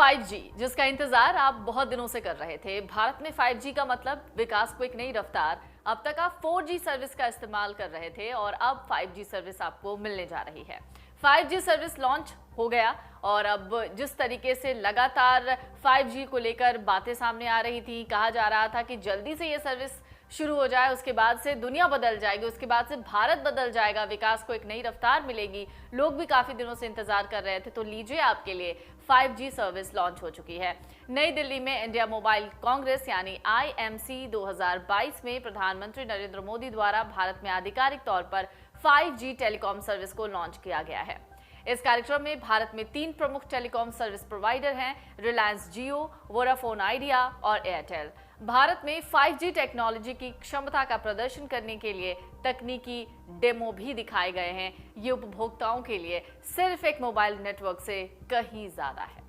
5G जिसका इंतजार आप बहुत दिनों से कर रहे थे। भारत में 5G का मतलब विकास को एक नई रफ्तार। अब तक आप 4G सर्विस का इस्तेमाल कर रहे थे और अब 5G सर्विस आपको मिलने जा रही है। 5G सर्विस लॉन्च हो गया और अब जिस तरीके से लगातार 5G को लेकर बातें सामने आ रही थी, कहा जा रहा था कि जल्दी से ये सर्विस शुरू हो जाए, उसके बाद से दुनिया बदल जाएगी, उसके बाद से भारत बदल जाएगा, विकास को एक नई रफ्तार मिलेगी। लोग भी काफी दिनों से इंतजार कर रहे थे, तो लीजिए आपके लिए 5G सर्विस लॉन्च हो चुकी है। नई दिल्ली में इंडिया मोबाइल कांग्रेस यानी IMC 2022 में प्रधानमंत्री नरेंद्र मोदी द्वारा भारत में आधिकारिक तौर पर 5G टेलीकॉम सर्विस को लॉन्च किया गया है। इस कार्यक्रम में भारत में 3 प्रमुख टेलीकॉम सर्विस प्रोवाइडर हैं, रिलायंस जियो, वोडाफोन आइडिया और एयरटेल। भारत में 5G टेक्नोलॉजी की क्षमता का प्रदर्शन करने के लिए तकनीकी डेमो भी दिखाए गए हैं। ये उपभोक्ताओं के लिए सिर्फ एक मोबाइल नेटवर्क से कहीं ज्यादा है।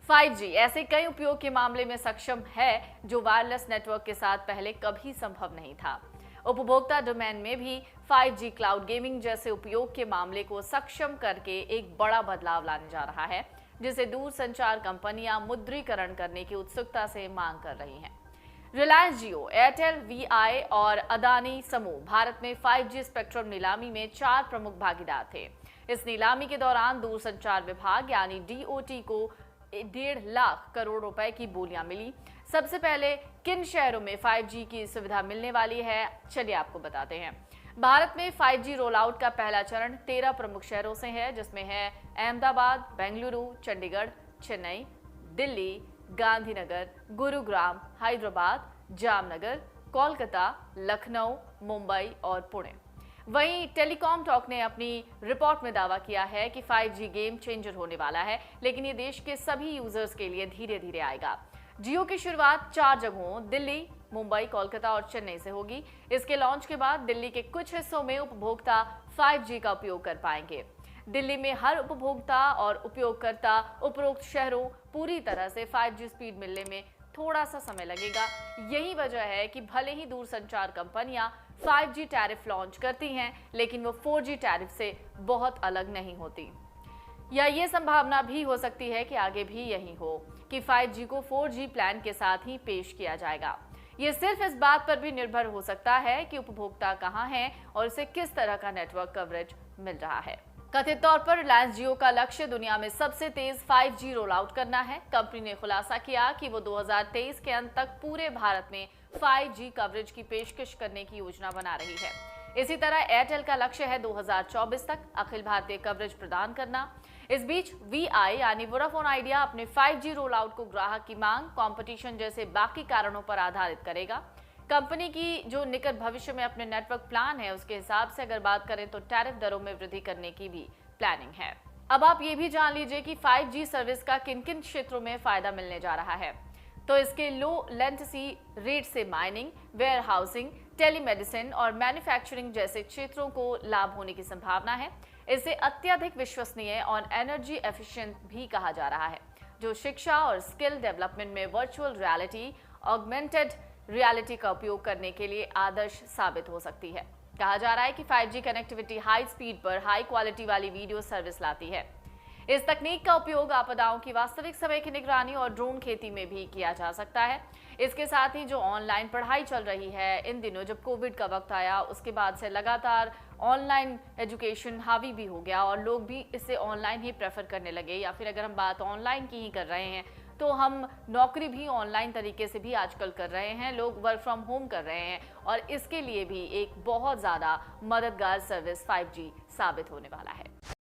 5G ऐसे कई उपयोग के मामले में सक्षम है जो वायरलेस नेटवर्क के साथ पहले कभी संभव नहीं था। उपभोक्ता डोमेन में भी 5G क्लाउड गेमिंग जैसे उपयोग के मामले को सक्षम करके एक बड़ा बदलाव लाने जा रहा है, जिसे दूरसंचार कंपनियां मुद्रीकरण करने की उत्सुकता से मांग कर रही हैं। रिलायंस जियो, एयरटेल, VI और अदानी समूह भारत में 5G स्पेक्ट्रम नीलामी में 4 प्रमुख भागीदार थे। इस नीलामी के दौरान दूरसंचार विभाग यानी DOT को 1.5 लाख करोड़ रुपए की बोलियां मिली। सबसे पहले किन शहरों में 5G की सुविधा मिलने वाली है, चलिए आपको बताते हैं। भारत में 5G रोल आउट का पहला चरण 13 प्रमुख शहरों से है, जिसमें है अहमदाबाद, बेंगलुरु, चंडीगढ़, चेन्नई, दिल्ली, गांधीनगर, गुरुग्राम, हैदराबाद, जामनगर, कोलकाता, लखनऊ, मुंबई और पुणे। वहीं टेलीकॉम टॉक ने अपनी रिपोर्ट में दावा किया है कि 5G गेम चेंजर होने वाला है, लेकिन ये देश के सभी यूजर्स के लिए धीरे धीरे आएगा। जियो की शुरुआत 4 जगहों दिल्ली, मुंबई, कोलकाता और चेन्नई से होगी। इसके लॉन्च के बाद दिल्ली के कुछ हिस्सों में उपभोक्ता 5G का उपयोग कर पाएंगे। दिल्ली में हर उपभोक्ता और उपयोगकर्ता उपरोक्त शहरों पूरी तरह से 5G स्पीड मिलने में थोड़ा सा समय लगेगा। यही वजह है कि भले ही दूरसंचार कंपनियां 5G टैरिफ लॉन्च करती हैं, लेकिन वो 4G टैरिफ से बहुत अलग नहीं होती। या ये संभावना भी हो सकती है कि आगे भी यही हो कि 5G को 4G प्लान के साथ ही पेश किया जाएगा। ये सिर्फ इस बात पर भी निर्भर हो सकता है कि उपभोक्ता कहाँ है और उसे किस तरह का नेटवर्क कवरेज मिल रहा है। कथित तौर पर रिलायंस जियो का लक्ष्य दुनिया में सबसे तेज 5G रोल आउट करना है। कंपनी ने खुलासा किया कि वो 2023 के अंत तक पूरे भारत में 5G कवरेज की पेशकश करने की योजना बना रही है। इसी तरह एयरटेल का लक्ष्य है 2024 तक अखिल भारतीय कवरेज प्रदान करना। इस बीच VI यानी वोडाफोन आइडिया अपने 5G रोल आउट को ग्राहक की मांग, कंपटीशन जैसे बाकी कारणों पर आधारित करेगा। कंपनी की जो निकट भविष्य में अपने नेटवर्क प्लान है, उसके हिसाब से अगर बात करें तो टैरिफ दरों में वृद्धि करने की भी प्लानिंग है। अब आप ये भी जान लीजिए कि 5G सर्विस का किन किन क्षेत्रों में फायदा मिलने जा रहा है। तो इसके लो लेटेंसी रेट से माइनिंग, वेयर हाउसिंग, टेलीमेडिसिन और मैन्युफैक्चरिंग जैसे क्षेत्रों को लाभ होने की संभावना है। इसे अत्यधिक विश्वसनीय और एनर्जी एफिशिएंट भी कहा जा रहा है, जो शिक्षा और स्किल डेवलपमेंट में वर्चुअल रियलिटी, ऑगमेंटेड रियलिटी का उपयोग करने के लिए आदर्श साबित हो सकती है। कहा जा रहा है कि 5G कनेक्टिविटी हाई स्पीड पर हाई क्वालिटी वाली वीडियो सर्विस लाती है। इस तकनीक का उपयोग आपदाओं की वास्तविक समय की निगरानी और ड्रोन खेती में भी किया जा सकता है। इसके साथ ही जो ऑनलाइन पढ़ाई चल रही है, इन दिनों जब कोविड का वक्त आया, उसके बाद से लगातार ऑनलाइन एजुकेशन हावी भी हो गया और लोग भी इसे ऑनलाइन ही प्रेफर करने लगे। या फिर अगर हम बात ऑनलाइन की ही कर रहे हैं तो हम नौकरी भी ऑनलाइन तरीके से भी आजकल कर रहे हैं, लोग वर्क फ्रॉम होम कर रहे हैं और इसके लिए भी एक बहुत ज़्यादा मददगार सर्विस 5G साबित होने वाला है।